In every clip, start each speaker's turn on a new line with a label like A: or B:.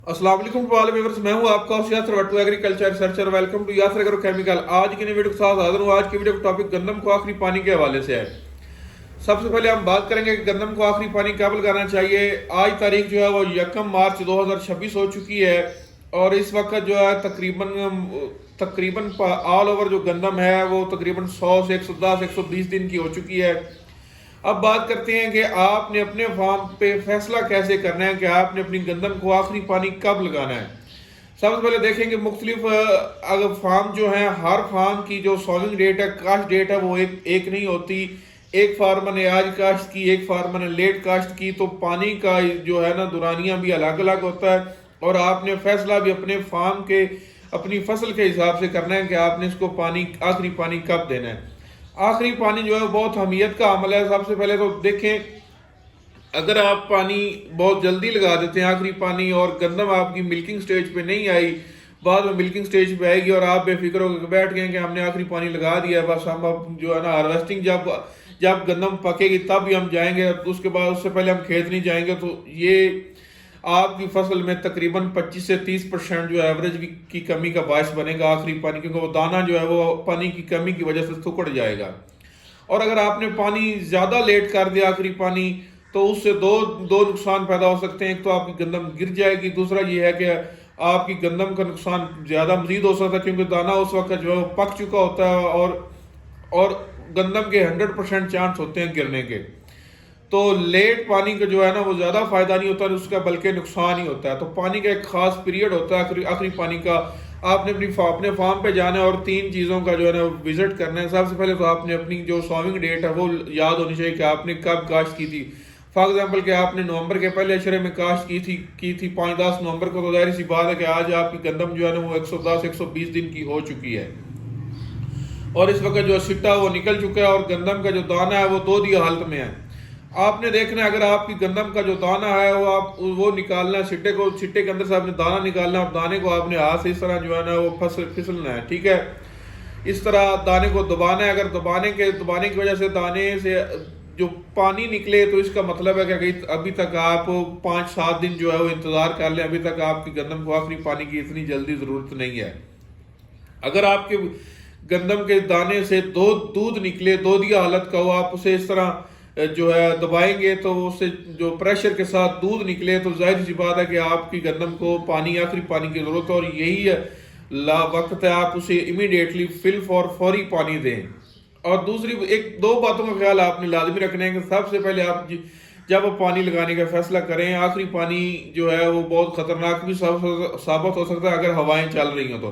A: अस्सलाम वालेकुम वाले व्यूअर्स, मैं हूं आपका host Yasir Wattoo agriculture researcher. Welcome to Yasir agro chemical. आज की नई वीडियो के साथ हाजिर हूं। आज की वीडियो का टॉपिक गंदम को आखिरी पानी के हवाले से है। सबसे पहले हम बात करेंगे कि गंदम को आखिरी पानी कब लगाना चाहिए। आज तारीख जो है वो 1 मार्च 2026 हो चुकी है और इस वक्त जो है तकरीबन तकरीबन ऑल ओवर जो गंदम है वो तकरीबन 100 से 110 120 दिन की हो चुकी है। अब बात करते हैं कि आपने अपने फार्म पे फैसला कैसे करना है कि आपने अपनी गंदम को आखिरी पानी कब लगाना है। सबसे पहले देखेंगे मुख्तलिफ अगर फार्म जो है, हर फार्म की जो सॉविंग डेट है, कास्ट डेट है, वो एक नहीं होती। एक फार्मर ने आज काश्त की, एक फार्मर ने लेट काश्त की, तो पानी का जो है ना दुरानियाँ भी अलग अलग होता है और आपने फैसला भी अपने फार्म के अपनी फसल के हिसाब से करना है कि आपने इसको पानी आखिरी पानी कब देना है। आखिरी पानी जो है बहुत अहमियत का अमल है। सबसे पहले तो देखें, अगर आप पानी बहुत जल्दी लगा देते हैं आखिरी पानी और गंदम आपकी मिल्किंग स्टेज पे नहीं आई, बाद में मिल्किंग स्टेज पे आएगी और आप बेफिक्र होकर बैठ गए कि हमने आखिरी पानी लगा दिया है, बस हम अब जो है ना हार्वेस्टिंग जब जब गंदम पकेगी तब भी हम जाएंगे, तो उसके बाद उससे पहले हम खेत नहीं जाएंगे, तो ये आपकी फसल में तकरीबन 25 से 30% जो एवरेज की कमी का बायस बनेगा आखिरी पानी, क्योंकि वो दाना जो है वो पानी की कमी की वजह से सुकड़ जाएगा। और अगर आपने पानी ज़्यादा लेट कर दिया आखिरी पानी, तो उससे दो दो नुकसान पैदा हो सकते हैं। एक तो आपकी गंदम गिर जाएगी, दूसरा ये है कि आपकी गंदम का नुकसान ज़्यादा मजीद हो सकता है, क्योंकि दाना उस वक्त जो है पक चुका होता है और गंदम के 100% चांस होते हैं गिरने के। तो लेट पानी का जो है ना वो ज़्यादा फ़ायदा नहीं होता, उसका बल्कि नुकसान ही होता है। तो पानी का एक ख़ास पीरियड होता है आखिरी पानी का। आपने अपने फार्म पे जाना है और 3 चीज़ों का जो है ना विजिट करना है। सबसे पहले तो आपने अपनी जो सॉविंग डेट है वो याद होनी चाहिए कि आपने कब काश्त की थी। फॉर एग्जांपल कि आपने नवंबर के पहले अशरे में काश्त की थी 5-10 नवंबर को, तो जाहिर सी बात है कि आज आपकी गंदम जो है ना वो 110-120 दिन की हो चुकी है और इस वक्त जो सिट्टा वो निकल चुका है और गंदम का जो दाना है वो दो दिया हालत में है। आपने देखना है, अगर आपकी गंदम का जो दाना है वो आप वो निकालना है, सिट्टे के अंदर से आपने दाना निकालना है और दाने को आपने हाथ से इस तरह जो है ना वो फिसलना है, ठीक है। इस तरह दाने को दबाना है। अगर दबाने की वजह से दाने से जो पानी निकले, तो इसका मतलब है कि अभी तक आप 5-7 दिन जो है वो इंतज़ार कर लें, अभी तक आपकी गंदम को आखिरी पानी की इतनी जल्दी ज़रूरत नहीं है। अगर आपके गंदम के दाने से दूध निकले, दो दिया हालत का हो, आप उसे इस तरह जो है दबाएंगे तो उससे जो प्रेशर के साथ दूध निकले, तो जाहिर सी बात है कि आपकी गंदम को आखिरी पानी की ज़रूरत है और यही वक्त है आप उसे इमीडिएटली फौरी पानी दें। और दूसरी एक दो बातों का ख्याल आपने लाजमी रखना है कि सबसे पहले आप जब आप पानी लगाने का फैसला करें, आखिरी पानी जो है वो बहुत ख़तरनाक भी साबित हो सकता है अगर हवाएं चल रही हों। तो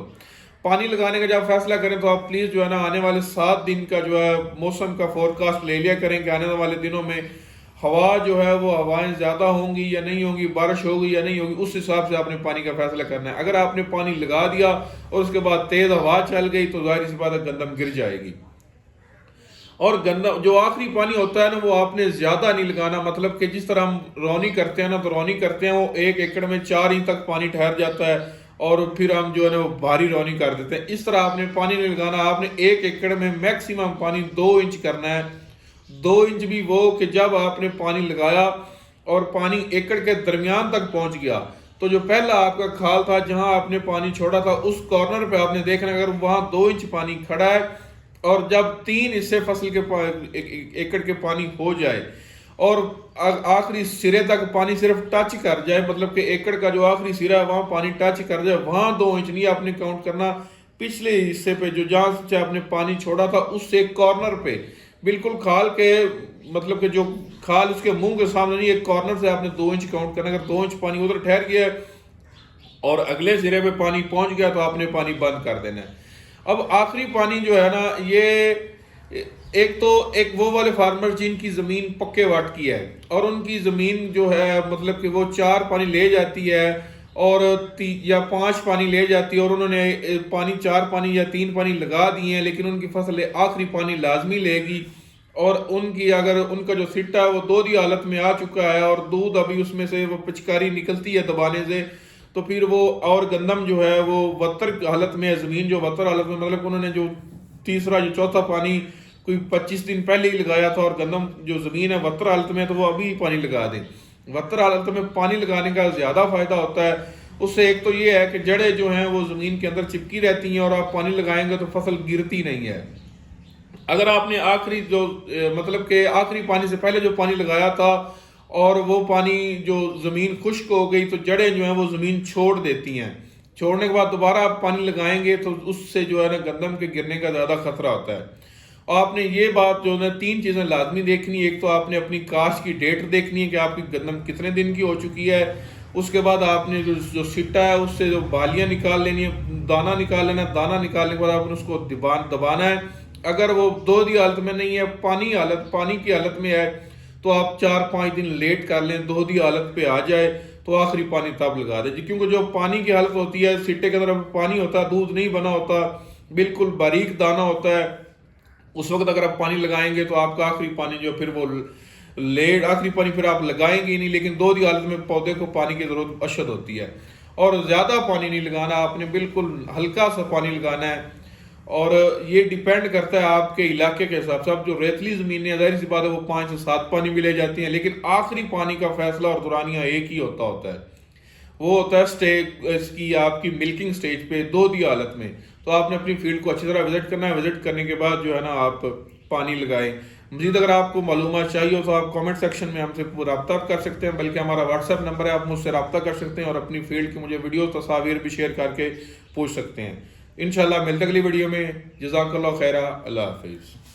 A: पानी लगाने का जब फैसला करें तो आप प्लीज़ जो है ना आने वाले 7 दिन का जो है मौसम का फोरकास्ट ले लिया करें कि आने वाले दिनों में हवा जो है वो हवाएं ज़्यादा होंगी या नहीं होंगी, बारिश होगी या नहीं होगी, उस हिसाब से आपने पानी का फैसला करना है। अगर आपने पानी लगा दिया और उसके बाद तेज़ हवा चल गई, तो जाहिर सी बात है गंदम गिर जाएगी। और गंदम जो आखिरी पानी होता है ना वो आपने ज़्यादा नहीं लगाना, मतलब कि जिस तरह हम रौनी करते हैं ना, तो रौनी करते हैं वो 1 एकड़ में 4 इंच तक पानी ठहर जाता है और फिर हम जो है ना वो भारी रौनी कर देते हैं। इस तरह आपने पानी नहीं लगाना। आपने 1 एकड़ में मैक्सिमम पानी 2 इंच करना है। 2 इंच भी वो कि जब आपने पानी लगाया और पानी एकड़ के दरमियान तक पहुंच गया, तो जो पहला आपका खाल था जहां आपने पानी छोड़ा था, उस कॉर्नर पे आपने देखना अगर वहां 2 इंच पानी खड़ा है और जब 3 हिस्से फसल के एकड़ के पानी हो जाए और आखिरी सिरे तक पानी सिर्फ टच कर जाए, मतलब कि एकड़ का जो आखिरी सिरा है वहां पानी टच कर जाए, वहां 2 इंच नहीं आपने काउंट करना। पिछले हिस्से पे जो जहां से आपने पानी छोड़ा था उससे कॉर्नर पे बिल्कुल खाल के, मतलब कि जो खाल उसके मुंह के सामने नहीं, एक कॉर्नर से आपने 2 इंच काउंट करना। अगर 2 इंच पानी उधर ठहर गया और अगले सिरे पे पानी पहुंच गया तो आपने पानी बंद कर देना है। अब आखिरी पानी जो है ना ये एक वो वाले फार्मर जिनकी ज़मीन पक्के वाट की है और उनकी ज़मीन जो है मतलब कि वो 4 पानी ले जाती है और या 5 पानी ले जाती है और उन्होंने 4 पानी या 3 पानी लगा दिए हैं, लेकिन उनकी फसल आखिरी पानी लाजमी लेगी और उनकी अगर उनका जो सिट्टा है वो 2 दी हालत में आ चुका है और दूध अभी उसमें से वो पिचकारी निकलती है दबाने से, तो फिर वो और गंदम जो है वो वत्तर हालत में है। ज़मीन जो वत्तर हालत में, मतलब उन्होंने जो तीसरा जो चौथा पानी कोई 25 दिन पहले ही लगाया था और गंदम जो ज़मीन है वत्तर हालत में, तो वो अभी पानी लगा दें। वत्तर हालत में पानी लगाने का ज़्यादा फ़ायदा होता है اس سے ایک تو یہ ہے کہ جڑیں جو ہیں وہ زمین کے اندر چپکی رہتی ہیں اور آپ پانی لگائیں گے تو فصل گرتی نہیں ہے۔ اگر آپ نے آخری جو مطلب کہ آخری پانی سے پہلے جو پانی لگایا تھا اور وہ پانی جو زمین خشک ہو گئی تو جڑیں جو ہیں وہ زمین چھوڑ دیتی ہیں، چھوڑنے کے بعد دوبارہ آپ پانی لگائیں گے تو اس سے جو ہے نا گندم کے گرنے کا زیادہ خطرہ ہوتا ہے۔ اور آپ نے یہ بات جو ہے 3 چیزیں لازمی دیکھنی، ایک تو آپ نے اپنی کاشت کی ڈیٹ دیکھنی ہے کہ آپ کی گندم کتنے دن کی ہو چکی ہے، اس کے بعد آپ نے جو سٹا ہے اس سے جو بالیاں نکال لینی ہے، دانہ نکال لینا ہے، دانہ نکالنے کے بعد آپ نے اس کو دبانا ہے۔ اگر وہ دودھی حالت میں نہیں ہے، پانی کی حالت میں ہے تو آپ 4-5 دن لیٹ کر لیں، دودھی حالت پہ آ جائے تو آخری پانی تب لگا دیں جی، کیونکہ جو پانی کی حالت ہوتی ہے سٹے کے اندر پانی ہوتا ہے، دودھ نہیں بنا ہوتا، بالکل باریک دانہ ہوتا ہے، اس وقت اگر آپ پانی لگائیں گے تو آپ کا آخری پانی جو پھر وہ آخری پانی پھر آپ لگائیں گے نہیں، لیکن دودھی حالت میں پودے کو پانی کی ضرورت اشد ہوتی ہے۔ اور زیادہ پانی نہیں لگانا، آپ نے بالکل ہلکا سا پانی لگانا ہے، اور یہ ڈیپینڈ کرتا ہے آپ کے علاقے کے حساب سے۔ اب جو ریتلی زمینیں ظاہر سی بات ہے وہ 5 سے 7 پانی بھی لے جاتی ہیں، لیکن آخری پانی کا فیصلہ اور دورانیہ ایک ہی ہوتا ہے، وہ ہوتا ہے سٹیج اس کی آپ کی ملکنگ سٹیج پہ دودھی حالت میں۔ تو آپ نے اپنی فیلڈ کو اچھی طرح وزٹ کرنا ہے، وزٹ کرنے کے بعد جو ہے نا آپ پانی لگائیں۔ مزید اگر آپ کو معلومات چاہیے ہو تو آپ کامنٹ سیکشن میں ہم سے رابطہ کر سکتے ہیں، بلکہ ہمارا واٹس ایپ نمبر ہے، آپ مجھ سے رابطہ کر سکتے ہیں اور اپنی فیلڈ کی مجھے ویڈیو تصاویر بھی شیئر کر کے پوچھ سکتے ہیں۔ انشاءاللہ ملتے اگلی ویڈیو میں۔ جزاک اللہ خیرہ، اللہ حافظ۔